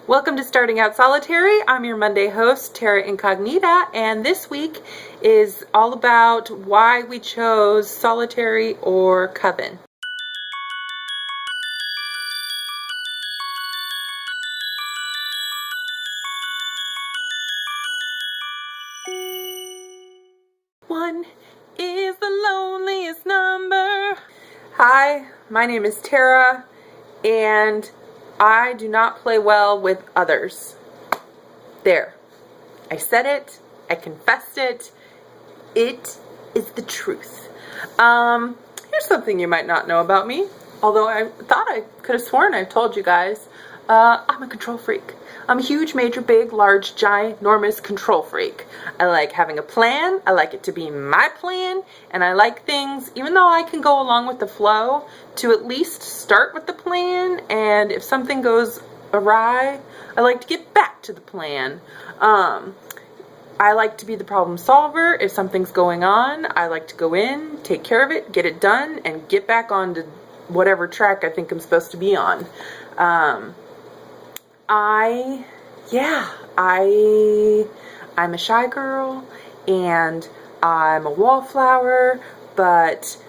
Welcome to Starting Out Solitary. I'm your Monday host, Tara Incognita, and this week is all about why we chose solitary or coven. One is the loneliest number. Hi, my name is Tara, and I do not play well with others. There. I said it. I confessed it. It is the truth. Here's something you might not know about me, although I thought I could have sworn I've told you guys. I'm a control freak. I'm a huge, major, big, large, giant, enormous control freak. I like having a plan. I like it to be my plan. And I like things, even though I can go along with the flow, to at least start with the plan. And if something goes awry, I like to get back to the plan. I like to be the problem solver. If something's going on, I like to go in, take care of it, get it done, and get back on to whatever track I think I'm supposed to be on. I'm a shy girl, and I'm a wallflower, but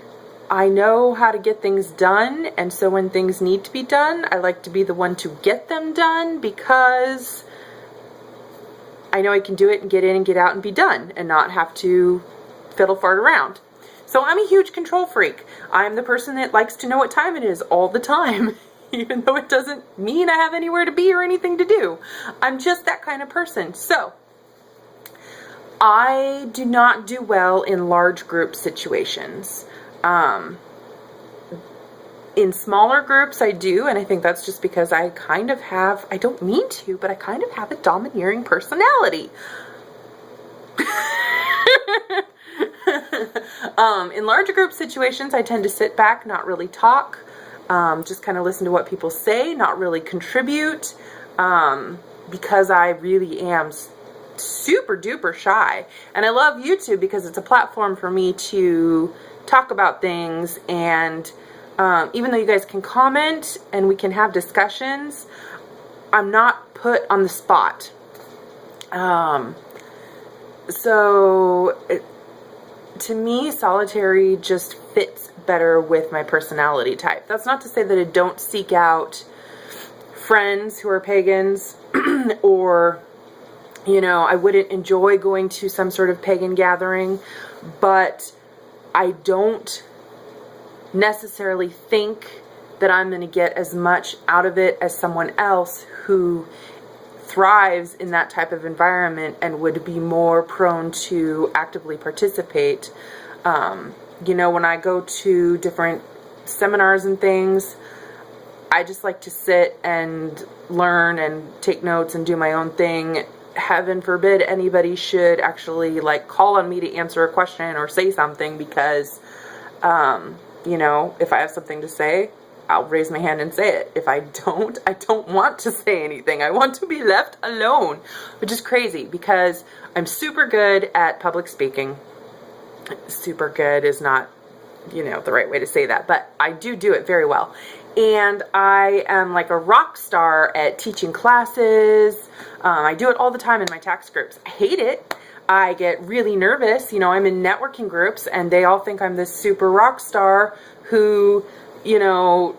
I know how to get things done, and so when things need to be done, I like to be the one to get them done, because I know I can do it and get in and get out and be done, and not have to fiddle fart around. So I'm a huge control freak. I'm the person that likes to know what time it is all the time. Even though it doesn't mean I have anywhere to be or anything to do. I'm just that kind of person. So, I do not do well in large group situations. In smaller groups I do, and I think that's just because I kind of have, I don't mean to, but I kind of have a domineering personality. In larger group situations, I tend to sit back, not really talk. Just kind of listen to what people say, not really contribute, because I really am super duper shy. And I love YouTube because it's a platform for me to talk about things, and even though you guys can comment and we can have discussions, I'm not put on the spot. To me, solitary just fits better with my personality type. That's not to say that I don't seek out friends who are pagans or, you know, I wouldn't enjoy going to some sort of pagan gathering, but I don't necessarily think that I'm going to get as much out of it as someone else who thrives in that type of environment and would be more prone to actively participate. You know, when I go to different seminars and things, I just like to sit and learn and take notes and do my own thing. Heaven forbid anybody should actually like call on me to answer a question or say something, because, you know, if I have something to say, I'll raise my hand and say it. If I don't want to say anything. I want to be left alone, which is crazy because I'm super good at public speaking. Super good is not, you know, the right way to say that, but I do it very well. And I am like a rock star at teaching classes. I do it all the time in my tax groups. I hate it. I get really nervous. You know, I'm in networking groups and they all think I'm this super rock star who, you know,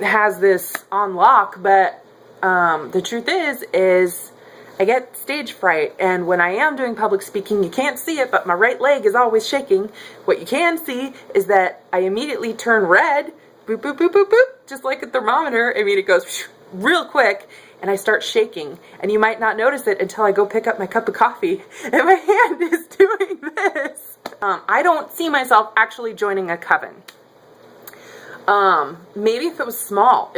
has this on lock, but the truth is I get stage fright, and when I am doing public speaking, you can't see it, but my right leg is always shaking. What you can see is that I immediately turn red, boop, boop, boop, boop, boop, just like a thermometer. I mean, it goes real quick, and I start shaking, and you might not notice it until I go pick up my cup of coffee, and my hand is doing this. I don't see myself actually joining a coven. Maybe if it's small,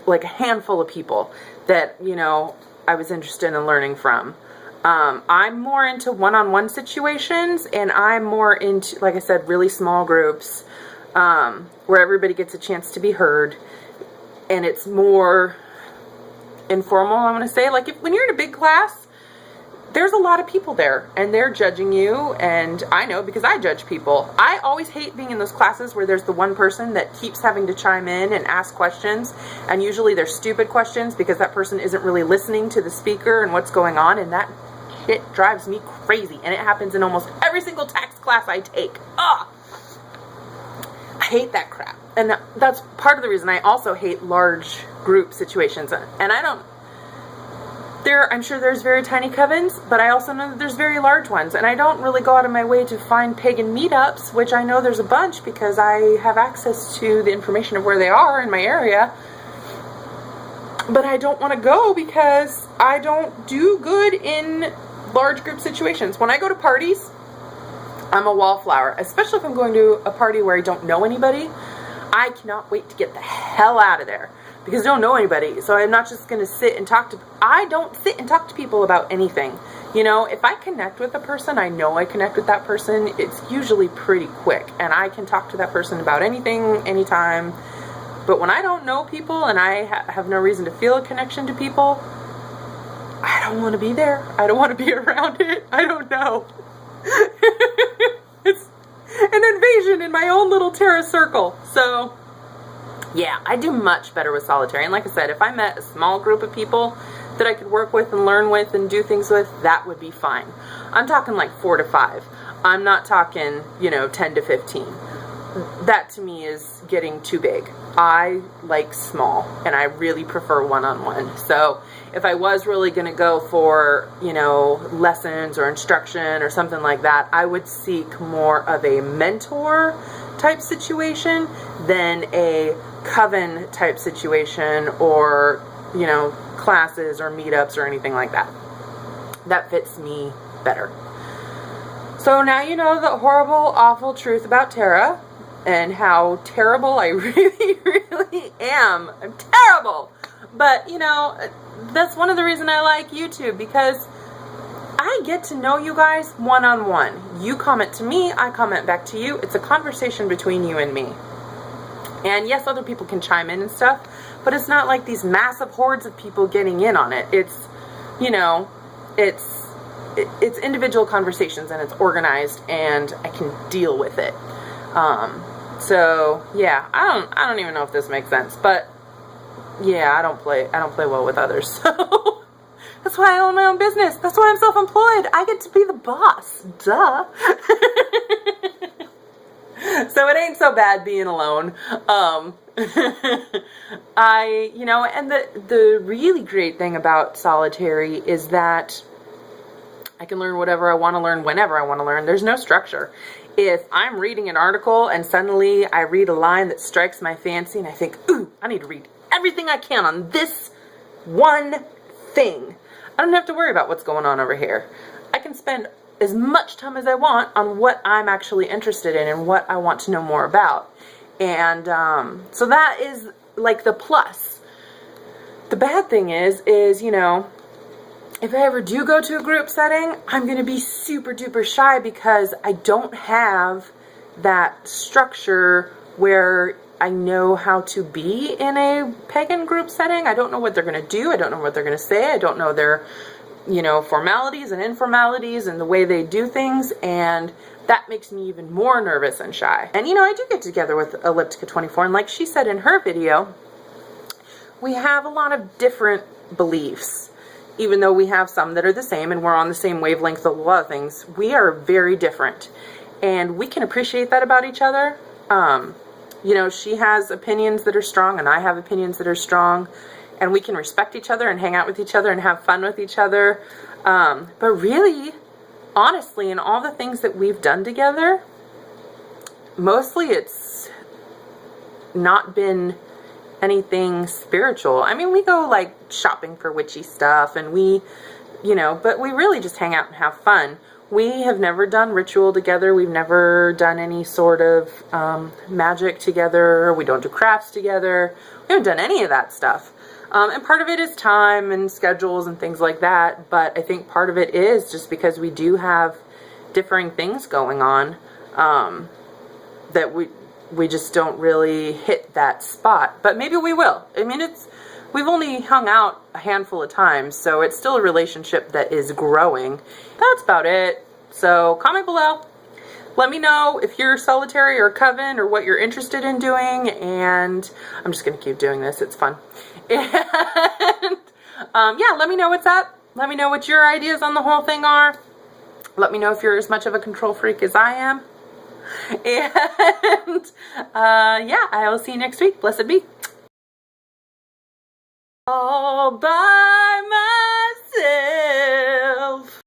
like a handful of people that, you know, I was interested in learning from. I'm more into one-on-one situations, and I'm more into, like I said, really small groups, where everybody gets a chance to be heard, and it's more informal, I want to say. Like, when you're in a big class, there's a lot of people there and they're judging you, and I know because I judge people. I always hate being in those classes where there's the one person that keeps having to chime in and ask questions, and usually they're stupid questions because that person isn't really listening to the speaker and what's going on, and that shit drives me crazy, and it happens in almost every single tax class I take. Ugh! I hate that crap. And that's part of the reason I also hate large group situations. And I'm sure there's very tiny covens, but I also know that there's very large ones. And I don't really go out of my way to find pagan meetups, which I know there's a bunch because I have access to the information of where they are in my area. But I don't want to go because I don't do good in large group situations. When I go to parties, I'm a wallflower, especially if I'm going to a party where I don't know anybody. I cannot wait to get the hell out of there because I don't know anybody. So I'm not just going to sit and talk to, I don't sit and talk to people about anything. You know, if I connect with a person, I know I connect with that person. It's usually pretty quick and I can talk to that person about anything, anytime. But when I don't know people and I have no reason to feel a connection to people, I don't want to be there. I don't want to be around it. I don't know. It's an invasion in my own little terra circle. So yeah, I do much better with solitary. And like I said, if I met a small group of people that I could work with and learn with and do things with, that would be fine. I'm talking like 4 to 5. I'm not talking, 10 to 15. That to me is getting too big. I like small and I really prefer one-on-one. So if I was really going to go for, lessons or instruction or something like that, I would seek more of a mentor type situation than a coven type situation or, classes or meetups or anything like that. That fits me better. So now you know the horrible, awful truth about Tara and how terrible I really, really am. I'm terrible. But, that's one of the reasons I like YouTube, because I get to know you guys one-on-one. You comment to me, I comment back to you. It's a conversation between you and me. And yes, other people can chime in and stuff, but it's not like these massive hordes of people getting in on it. It's, it's individual conversations and it's organized and I can deal with it. So yeah, I don't even know if this makes sense, but yeah, I don't play well with others. So that's why I own my own business. That's why I'm self-employed. I get to be the boss. Duh. So it ain't so bad being alone. And the really great thing about solitary is that I can learn whatever I want to learn whenever I want to learn. There's no structure. If I'm reading an article and suddenly I read a line that strikes my fancy and I think, ooh, I need to read everything I can on this one thing, I don't have to worry about what's going on over here. I can spend as much time as I want on what I'm actually interested in and what I want to know more about. And so that is like the plus. The bad thing is, if I ever do go to a group setting, I'm going to be super duper shy because I don't have that structure where I know how to be in a pagan group setting. I don't know what they're going to do. I don't know what they're going to say. I don't know their, formalities and informalities and the way they do things. And that makes me even more nervous and shy. And, I do get together with Elliptica24. And like she said in her video, we have a lot of different beliefs. Even though we have some that are the same and we're on the same wavelength of a lot of things, we are very different. And we can appreciate that about each other. She has opinions that are strong and I have opinions that are strong. And we can respect each other and hang out with each other and have fun with each other. But really, honestly, in all the things that we've done together, mostly it's not been anything spiritual. I mean, we go like shopping for witchy stuff and we, but we really just hang out and have fun. We have never done ritual together. We've never done any sort of magic together. We don't do crafts together. We haven't done any of that stuff. And part of it is time and schedules and things like that. But I think part of it is just because we do have differing things going on that we just don't really hit that spot. But maybe we will. I mean, we've only hung out a handful of times, so it's still a relationship that is growing. That's about it. So comment below. Let me know if you're solitary or coven or what you're interested in doing, and I'm just going to keep doing this. It's fun. And yeah, let me know what's up. Let me know what your ideas on the whole thing are. Let me know if you're as much of a control freak as I am. And yeah, I will see you next week. Blessed be. All bye.